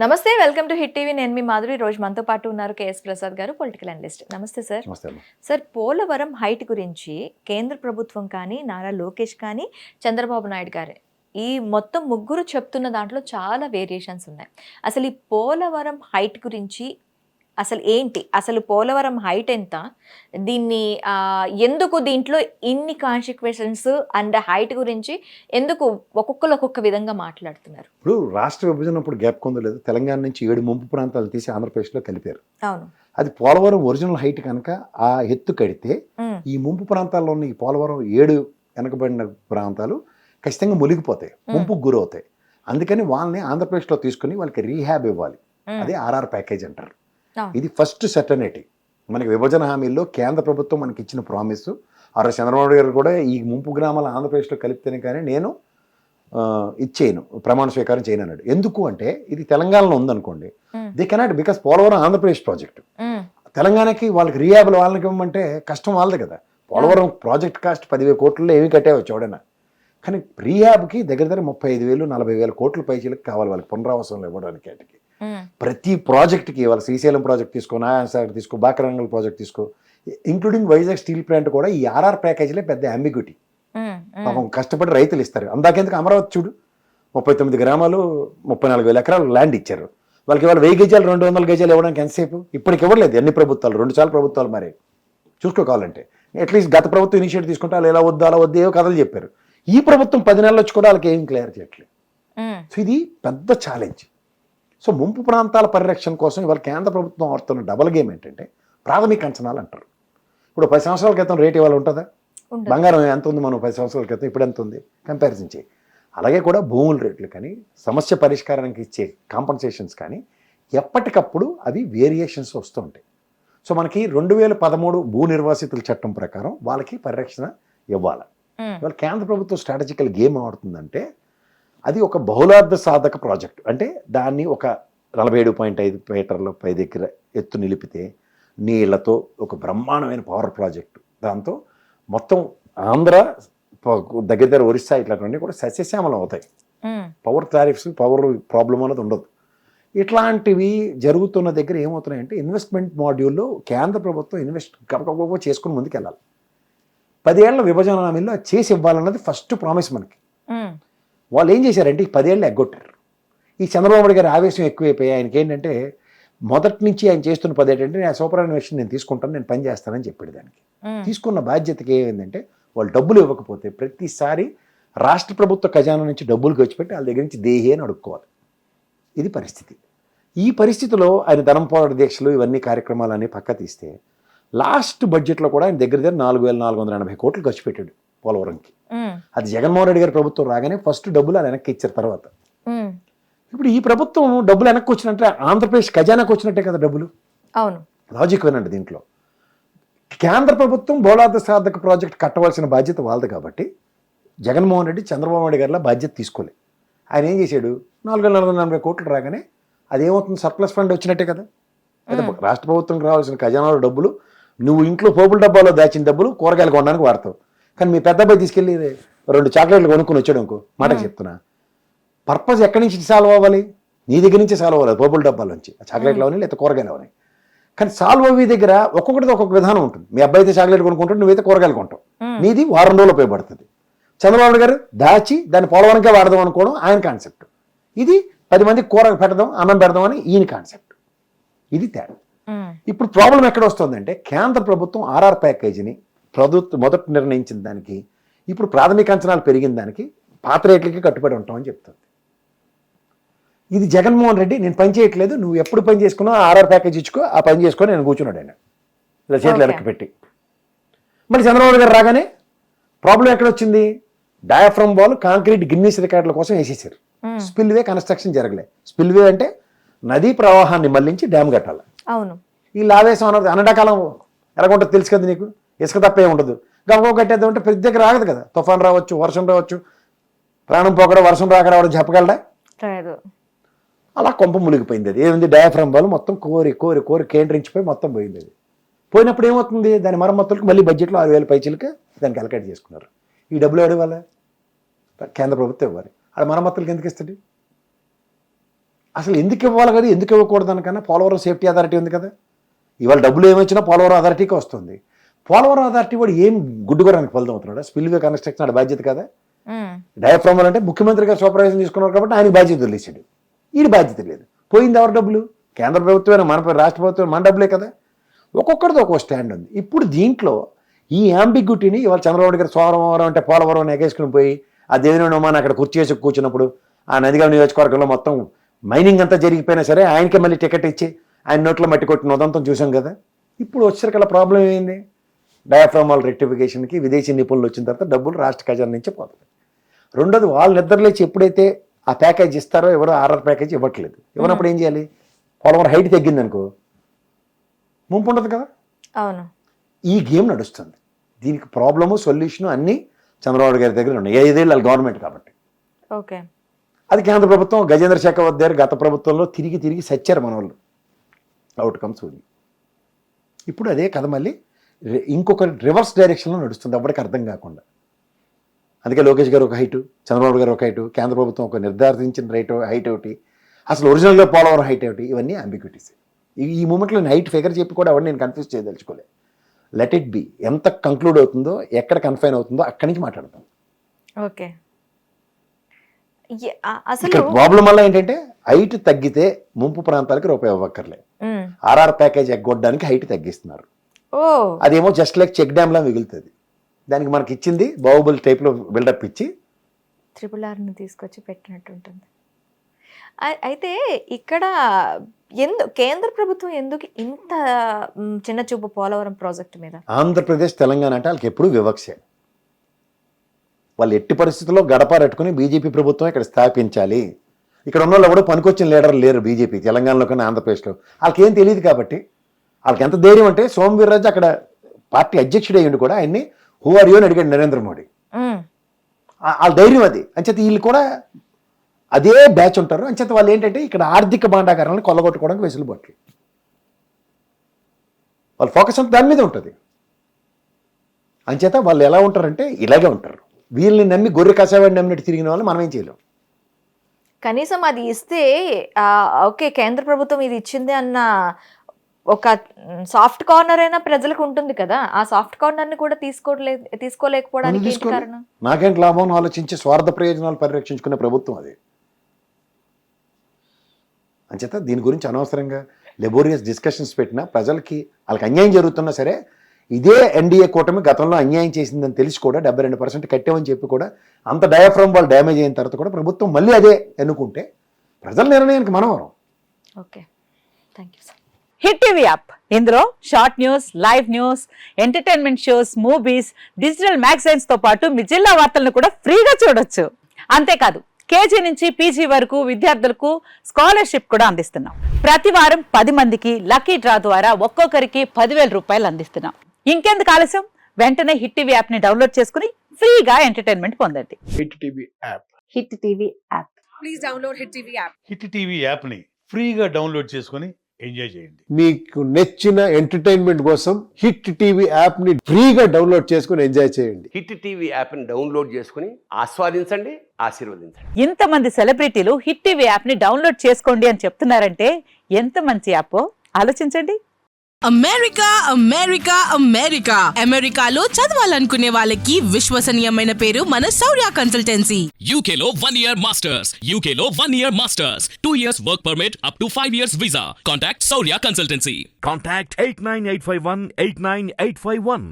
నమస్తే, welcome to hit TV. నేను మీ మాధురి. రోజు మనతో పాటు ఉన్నారు కేఎస్ ప్రసాద్ గారు, పొలిటికల్ అనలిస్ట్. నమస్తే సార్. సార్, పోలవరం హైట్ గురించి కేంద్ర ప్రభుత్వం కానీ, నారా లోకేష్ కానీ, చంద్రబాబు నాయుడు గారు, ఈ మొత్తం ముగ్గురు చెప్తున్న దాంట్లో చాలా వేరియేషన్స్ ఉన్నాయి. అసలు ఈ పోలవరం హైట్ గురించి అసలు ఏంటి, అసలు పోలవరం హైట్ ఎంత, దీన్ని ఎందుకు దీంట్లో ఇన్ని కాన్సిక్వెన్సెస్ అండ్ హైట్ గురించి ఎందుకు ఒక్కొక్కరు ఒక్కొక్క విధంగా మాట్లాడుతున్నారు? ఇప్పుడు రాష్ట్ర విభజన అప్పుడు గ్యాప్ కొందో లేదు, తెలంగాణ నుంచి 7 ముంపు ప్రాంతాలు తీసి ఆంధ్రప్రదేశ్లో కలిపారు. అవును, అది పోలవరం ఒరిజినల్ హైట్ కనుక ఆ ఎత్తు కడితే ఈ ముంపు ప్రాంతాల్లో ఉన్న ఈ పోలవరం 7 వెనకబడిన ప్రాంతాలు ఖచ్చితంగా మునిగిపోతాయి, ముంపుకు గురవుతాయి. అందుకని వాళ్ళని ఆంధ్రప్రదేశ్లో తీసుకుని వాళ్ళకి రీహాబ్ ఇవ్వాలి. అదే ఆర్ఆర్ ప్యాకేజ్ అంటారు. ఇది ఫస్ట్ సర్టనిటీ. మనకి విభజన హామీల్లో కేంద్ర ప్రభుత్వం మనకి ఇచ్చిన ప్రామిస్. ఆర్ఎస్ చంద్రబాబు గారు కూడా ఈ ముంపు గ్రామాలు ఆంధ్రప్రదేశ్లో కలిపితేనే కానీ నేను ఇచ్చేయను, ప్రమాణ స్వీకారం చేయను అన్నాడు. ఎందుకు అంటే ఇది తెలంగాణలో ఉందనుకోండి, the cannot, because Polavaram Andhra Pradesh project. తెలంగాణకి వాళ్ళకి రీహాబులు వాళ్ళకి ఇవ్వమంటే కష్టం వాళ్ళది కదా. పోలవరం ప్రాజెక్ట్ కాస్ట్ 10,000 కోట్లలో ఏమి కట్టేవచ్చు ఎవడైనా, కానీ రీహాబ్కి దగ్గర 35,000 40,000 కోట్ల పైచీలకు కావాలి వాళ్ళకి పునరావాసంలో ఇవ్వడానికి. వాటికి ప్రతి ప్రాజెక్ట్కి వాళ్ళ శ్రీశైలం ప్రాజెక్ట్ తీసుకో, నారాయణసాగర్ తీసుకో, బాకరంగల్ ప్రాజెక్ట్ తీసుకో, ఇంక్లూడింగ్ వైజాగ్ స్టీల్ ప్లాంట్ కూడా ఈ ఆర్ఆర్ ప్యాకేజీలే పెద్ద అంబిగ్యూటీ. పాపం కష్టపడి రైతులు ఇస్తారు. అందాకెందుకు అమరావతి చూడు, 39 గ్రామాలు 34,000 ఎకరాలు ల్యాండ్ ఇచ్చారు. వాళ్ళకి ఇవాళ 1000 గజాలు 200 గజాలు ఇవ్వడానికి ఎంతసేపు? ఇప్పటికి ఇవ్వలేదు ఎన్ని ప్రభుత్వాలు, 2 సార్లు ప్రభుత్వాలు మరి చూసుకోవాలంటే. అట్లీస్ట్ గత ప్రభుత్వం ఇనిషియేటివ్ తీసుకుంటే వాళ్ళు ఎలా వద్దు అలా వద్దు ఏవో కథలు చెప్పారు. ఈ ప్రభుత్వం 10 నెలలు వచ్చి కూడా వాళ్ళకి ఏం క్లియర్ చేయట్లేదు. సో ఇది పెద్ద ఛాలెంజ్. సో ముంపు ప్రాంతాల పరిరక్షణ కోసం ఇవాళ కేంద్ర ప్రభుత్వం ఆడుతున్న డబల్ గేమ్ ఏంటంటే ప్రాథమిక అంచనాలు అంటారు. ఇప్పుడు 10 సంవత్సరాల క్రితం రేట్ ఇవాళ ఉంటుందా? బంగారం ఎంత ఉంది మనం 10 సంవత్సరాల క్రితం, ఇప్పుడు ఎంత ఉంది కంపారిజన్ చేయి. అలాగే కూడా భూముల రేట్లు కానీ, సమస్య పరిష్కారానికి ఇచ్చే కాంపన్సేషన్స్ కానీ ఎప్పటికప్పుడు అవి వేరియేషన్స్ వస్తూ ఉంటాయి. సో మనకి 2013 భూ నిర్వాసితుల చట్టం ప్రకారం వాళ్ళకి పరిరక్షణ ఇవ్వాలి. ఇవాళ కేంద్ర ప్రభుత్వం స్ట్రాటజికల్ గేమ్ ఆడుతుందంటే అది ఒక బహుళార్థ సాధక ప్రాజెక్ట్. అంటే దాన్ని ఒక 47.5 మీటర్ల పై దగ్గర ఎత్తు నిలిపితే నీళ్లతో ఒక బ్రహ్మాండమైన పవర్ ప్రాజెక్టు. దాంతో మొత్తం ఆంధ్ర దగ్గర ఒరిస్సా ఇట్లాంటివన్నీ కూడా సస్యశ్యామలం అవుతాయి. పవర్ టారిఫ్స్, పవర్ ప్రాబ్లం అనేది ఉండదు. ఇట్లాంటివి జరుగుతున్న దగ్గర ఏమవుతున్నాయంటే ఇన్వెస్ట్మెంట్ మాడ్యూల్లో కేంద్ర ప్రభుత్వం గబగబ చేసుకుని ముందుకు వెళ్ళాలి. 10 ఏళ్ల విభజన హామీల్లో చేసి ఇవ్వాలన్నది ఫస్ట్ ప్రామిస్ మనకి. వాళ్ళు ఏం చేశారంటే ఈ 10 ఏళ్ళు ఎగ్గొట్టారు. ఈ చంద్రబాబు నాయుడు గారి ఆవేశం ఎక్కువైపోయి ఆయనకి ఏంటంటే మొదటి నుంచి ఆయన చేస్తున్న 10 ఏంటంటే నేను సూపర్ ఇన్వెస్టింగ్ నేను తీసుకుంటాను, నేను పని చేస్తానని చెప్పాడు. దానికి తీసుకున్న బాధ్యతకి ఏమైందంటే వాళ్ళు డబ్బులు ఇవ్వకపోతే ప్రతిసారి రాష్ట్ర ప్రభుత్వ ఖజానా నుంచి డబ్బులు ఖర్చుపెట్టి వాళ్ళ దగ్గర నుంచి దేహి అని అడుక్కోవాలి. ఇది పరిస్థితి. ఈ పరిస్థితిలో ఆయన ధనం పోరాట దీక్షలు ఇవన్నీ కార్యక్రమాలన్నీ పక్క తీస్తే లాస్ట్ బడ్జెట్లో కూడా ఆయన దగ్గర 4,480 కోట్లు ఖర్చు పెట్టాడు పోలవరంకి. అది జగన్మోహన్ రెడ్డి గారి ప్రభుత్వం రాగానే ఫస్ట్ డబ్బులు అది వెనక్కి ఇచ్చారు. తర్వాత ఇప్పుడు ఈ ప్రభుత్వం డబ్బులు వెనక్కి వచ్చినట్టే ఆంధ్రప్రదేశ్ ఖజానాకు వచ్చినట్టే కదా డబ్బులు. అవును, లాజిక్ వినండి. దీంట్లో కేంద్ర ప్రభుత్వం బహుళార్థ సాధక ప్రాజెక్ట్ కట్టవలసిన బాధ్యత వాళ్ళది కాబట్టి జగన్మోహన్ రెడ్డి చంద్రబాబు నాయుడు గారిలో బాధ్యత తీసుకోలేదు. ఆయన ఏం చేశాడు, 4,480 కోట్లు రాగానే అదేమవుతుంది, సర్ప్లస్ ఫండ్ వచ్చినట్టే కదా. అయితే రాష్ట్ర ప్రభుత్వంకి రావాల్సిన ఖజానాలో డబ్బులు నువ్వు ఇంట్లో పోపుల డబ్బాలో దాచిన డబ్బులు కూరగాయలు కొనడానికి వాడతావు. కానీ మీ పెద్ద అబ్బాయి తీసుకెళ్ళి 2 చాక్లెట్లు కొనుక్కొని వచ్చాడు అనుకో, మాటకు చెప్తున్నా, పర్పస్ ఎక్కడి నుంచి సాల్వ్ అవ్వాలి? నీ దగ్గర నుంచి సాల్వ్ అవ్వాలి, పోపుల డబ్బాల నుంచి చాక్లెట్లు అవని లేదా కూరగాయలు అవని. కానీ సాల్వ్ అవ్వే దగ్గర ఒక్కొక్కటితో ఒక్కొక్క విధానం ఉంటుంది. మీ అబ్బాయి అయితే చాక్లెట్ కొనుక్కుంటాడు, నువ్వైతే కూరగాయలు కొంటావు. నీది వారం రోజులు ఉపయోగపడుతుంది. చంద్రబాబు గారు దాచి దాన్ని పోలవరంకే వాడదాం అనుకోవడం ఆయన కాన్సెప్ట్. ఇది 10 మందికి కూర పెడదాం, అన్నం పెడదాం అని ఈయన కాన్సెప్ట్. ఇది తేడా. ఇప్పుడు ప్రాబ్లం ఎక్కడ వస్తుందంటే కేంద్ర ప్రభుత్వం ఆర్ఆర్ ప్యాకేజీని మొదట నిర్ణయించిన దానికి ఇప్పుడు ప్రాథమిక అంచనాలు పెరిగిన దానికి పాత రేట్లకి కట్టుబడి ఉంటామని చెప్తుంది. ఇది జగన్మోహన్ రెడ్డి నేను పని చేయట్లేదు, నువ్వు ఎప్పుడు పని చేసుకున్నావు ఆర్ఆర్ ప్యాకేజ్ ఇచ్చుకో, ఆ పని చేసుకొని నేను కూర్చున్నాడు ఆయన ఇలా చేతులు వెనక్కి పెట్టి. మళ్ళీ చంద్రబాబు గారు రాగానే ప్రాబ్లం ఎక్కడ వచ్చింది, డయాఫ్రమ్ వాల్ కాంక్రీట్ గిన్నీస్ రికార్డుల కోసం వేసేసారు. స్పిల్వే కన్స్ట్రక్షన్ జరగలే. స్పిల్వే అంటే నదీ ప్రవాహాన్ని మళ్లించి డ్యామ్ కట్టాలి. అవును, ఈ లావేశం అన్నది ఎండాకాలం ఎలాగుంటుంది తెలుసు కదా నీకు, ఇసుక తప్పే ఉండదు. గమగం కట్టేద్దాం అంటే ప్రతి దగ్గర రాగదు కదా. తుఫాన్ రావచ్చు, వర్షం రావచ్చు, ప్రాణం పోకడం, వర్షం రావడం చెప్పగలడా? అలా కొంప మునిగిపోయింది. అది ఏముంది, డయాఫ్రమ్ వాళ్ళు మొత్తం కోరి కోరి కోరి కేంద్రించిపోయి మొత్తం పోయింది. అది పోయినప్పుడు ఏమవుతుంది, దాని మరమ్మతులకు మళ్ళీ బడ్జెట్లో 6,000 పైచీలకి దానికి అలకేట్ చేసుకున్నారు. ఈ డబ్బులు ఎవరు ఇవ్వాలి? కేంద్ర ప్రభుత్వం ఇవ్వాలి. అది మరమ్మతులకు ఎందుకు ఇస్తుంది? అసలు ఎందుకు ఇవ్వాలి కదా, ఎందుకు ఇవ్వకూడదు అనకన్నా పోలవరం సేఫ్టీ అథారిటీ ఉంది కదా, ఇవాళ డబ్బులు ఏమొచ్చినా పోలవరం అథారిటీకి వస్తుంది. పోలవరం అథారిటీ వాడు ఏం గుడ్డుగోరానికి ఫలితం అవుతున్నాడు? స్పిల్వే కన్స్ట్రక్షన్ ఆడ బాధ్యత కదా. డయాఫ్రామ్ అంటే ముఖ్యమంత్రి గారు సూపర్వైజన్ తీసుకున్నారు కాబట్టి ఆయన బాధ్యత వదిలేసాడు, ఈయన బాధ్యత లేదు. పోయింది ఎవరి డబ్బులు? కేంద్ర ప్రభుత్వమైనా మన రాష్ట్ర ప్రభుత్వం మన డబ్బులే కదా. ఒక్కొక్కరితో ఒక్కొక్క స్టాండ్ ఉంది. ఇప్పుడు దీంట్లో ఈ యాంబిగ్యూటీని ఇవాళ చంద్రబాబు గారు సోమవారం అంటే పోలవరం ఎగేసుకుని పోయి ఆ దేవినోమాన్ అక్కడ కుర్చీ వేసి కూర్చున్నప్పుడు ఆ నదిగల నియోజకవర్గంలో మొత్తం మైనింగ్ అంతా జరిగిపోయినా సరే ఆయనకే మళ్ళీ టికెట్ ఇచ్చి ఆయన నోట్లో మట్టి కొట్టిన ఉదంతం చూసాం కదా. ఇప్పుడు వచ్చేసరికల్లా ప్రాబ్లం ఏంది? డయాఫ్రామాల్ రెక్టిఫికేషన్కి విదేశీ నిపుణులు వచ్చిన తర్వాత డబ్బులు రాష్ట్ర ఖజానా నుంచి పోతుంది. రెండోది వాళ్ళు నిద్రలేచి ఎప్పుడైతే ఆ ప్యాకేజ్ ఇస్తారో ఎవరో ఆర్ఆర్ ప్యాకేజ్ ఇవ్వట్లేదు, ఇవ్వనప్పుడు ఏం చేయాలి? పోలవరం హైట్ తగ్గింది అనుకో ముంపు ఉండదు కదా. అవును, ఈ గేమ్ నడుస్తుంది. దీనికి ప్రాబ్లము సొల్యూషను అన్నీ చంద్రబాబు గారి దగ్గర ఉన్నాయి. 5 ఏళ్ళు వాళ్ళ గవర్నమెంట్ కాబట్టి. ఓకే, అది కేంద్ర ప్రభుత్వం గజేంద్ర శేఖావత్ గారు గత ప్రభుత్వంలో తిరిగి సచ్చారు మన వాళ్ళు. అవుట్కమ్స్ ఉంది. ఇప్పుడు అదే కథ మళ్ళీ ఇంకొక రివర్స్ డైరెక్షన్లో నడుస్తుంది, అప్పటికి అర్థం కాకుండా. అందుకే లోకేష్ గారు ఒక హైటు, చంద్రబాబు గారు ఒక హైటు, కేంద్ర ప్రభుత్వం ఒక నిర్ధారించిన హైట్ ఒకటి, అసలు ఒరిజినల్గా పోలవరం హైట్ ఒకటి, ఇవన్నీ అంబిగ్యూటీస్. ఈ మూమెంట్లో నేను హైట్ ఫిగర్ చెప్పి కూడా ఎవరు నేను కన్ఫ్యూజ్ చేయదలుచుకోలే. Let it be. ఎంత కంక్లూడ్ అవుతుందో, ఎక్కడ కన్ఫైన్ అవుతుందో అక్కడి నుంచి మాట్లాడతాం. ఓకే. ఇక్కడ ప్రాబ్లం వల్ల ఏంటంటే హైట్ తగ్గితే ముంపు ప్రాంతాలకు రూపాయి ఇవ్వక్కర్లే. ఆర్ఆర్ ప్యాకేజ్ ఎగ్గొట్టడానికి హైట్ తగ్గిస్తున్నారు. అదేమో జస్ట్ లైక్ చెక్ డ్యామ్ లా మిగులుతుంది. దానికి మనకి ఇచ్చింది బాహుబలి టైప్ లో బిల్డప్ ఇచ్చి RRRని తీసుకొచ్చి పెట్టినట్టు ఉంటుంది. అయితే ఇక్కడ కేంద్ర ప్రభుత్వం ఎందుకు ఇంత చిన్న చూపు పోలవరం ప్రాజెక్టు మీద? ఆంధ్రప్రదేశ్ తెలంగాణ అంటే వాళ్ళకి ఎప్పుడు వివక్షే. వాళ్ళు ఎట్టి పరిస్థితుల్లో గడపారెట్టుకుని బీజేపీ ప్రభుత్వం ఇక్కడ స్థాపించాలి. ఇక్కడ ఉన్న వాళ్ళు ఎవడో పనికొచ్చిన లీడర్లు లేరు బీజేపీ తెలంగాణలో కానీ ఆంధ్రప్రదేశ్లో. వాళ్ళకి ఏం తెలియదు కాబట్టి వాళ్ళకి ఎంత ధైర్యం అంటే సోమవీర్రాజు అక్కడ పార్టీ అధ్యక్షుడు అయ్యిండు కూడా ఆయన్ని హూ ఆర్ యూ అని అడిగాడు నరేంద్ర మోడీ. వాళ్ళ ధైర్యం అది. అంచేత వీళ్ళు కూడా అదే బ్యాచ్ ఉంటారు. అంచేత వాళ్ళు ఏంటంటే ఇక్కడ ఆర్థిక భాండాగారాలను కొల్లగొట్టుకోవడానికి వెసులుబాట్లు. వాళ్ళ ఫోకస్ అంతా దాని మీద ఉంటుంది. అంచేత వాళ్ళు ఎలా ఉంటారంటే ఇలాగే ఉంటారు. వీళ్ళని నమ్మి గొర్రె కసావాడిని నమ్మినట్టు తిరిగిన వాళ్ళు మనం ఏం చేయలేం. కనీసం అది ఇస్తే ఓకే కేంద్ర ప్రభుత్వం ఇది ఇచ్చింది అన్న ఒక సాఫ్ట్ కార్నర్ అయినా ప్రజలకు ఉంటుంది కదా. ఆ సాఫ్ట్ కార్నర్ని కూడా తీసుకోలేకపోవడానికి కారణం నాకేంటి లాభం ఆలోచించి స్వార్థ ప్రయోజనాలు పరిరక్షించుకునే ప్రభుత్వం అది. అంచేత దీని గురించి అనవసరంగా లెబోరియస్ డిస్కషన్స్ పెట్టినా ప్రజలకి వాళ్ళకి అన్యాయం జరుగుతున్నా సరే ఇదే ఎన్డీఏ కూటమి గతంలో అన్యాయం చేసిందని తెలిసి కూడా 72% కట్టామని చెప్పి కూడా అంత డయాఫ్రామ్ వాళ్ళు డ్యామేజ్ అయిన తర్వాత కూడా ప్రభుత్వం మళ్ళీ అదే ఎన్నుకుంటే ప్రజల నిర్ణయానికి మనవరం. Okay, thank you sir. Hit TV app, ఇందులో short news, live news, entertainment shows, movies, digital magazines తో పాటు మీ జిల్లా వార్తలను కూడా ఫ్రీగా చూడొచ్చు. అంతేకాదు కేజీ నుంచి పీజీ వరకు విద్యార్థులకు స్కాలర్షిప్ కూడా అందిస్తున్నాం. ప్రతి వారం 10 మందికి లక్కీ డ్రా ద్వారా ఒక్కొక్కరికి 10,000 రూపాయలు అందిస్తున్నాం. ఇంకెందుకు ఆలస్యం, వెంటనే హిట్ టీవీ యాప్ ని డౌన్లోడ్ చేసుకుని ఫ్రీగా ఎంటర్టైన్మెంట్ పొందండి. Hit TV app. Hit TV app. Please download hit TV app. Hit TV app ని ఫ్రీగా డౌన్లోడ్ చేసుకొని ఎంజాయ్ చేయండి. మీకు నచ్చిన ఎంటర్టైన్మెంట్ కోసం హిట్ టీవీ యాప్ ని ఫ్రీగా డౌన్లోడ్ చేసుకుని ఎంజాయ్ చేయండి. హిట్ టీవీ యాప్ ని డౌన్లోడ్ చేసుకుని ఆస్వాదించండి, ఆశీర్వదించండి. ఇంతమంది సెలబ్రిటీలు హిట్ టీవీ యాప్ ని డౌన్లోడ్ చేసుకోండి అని చెప్తున్నారంటే ఎంత మంచి యాప్ ఆలోచించండి. అమెరికా అమెరికా అమెరికా అమెరికాలో చదవాలనుకునే వాళ్ళకి విశ్వసనీయమైన పేరు మన శౌర్య కన్సల్టెన్సీ. UK లో 1 year masters. UK లో 1 year masters. 2 years work permit up to 5 years visa. Contact Saurya Consultancy. Contact 89851 89851.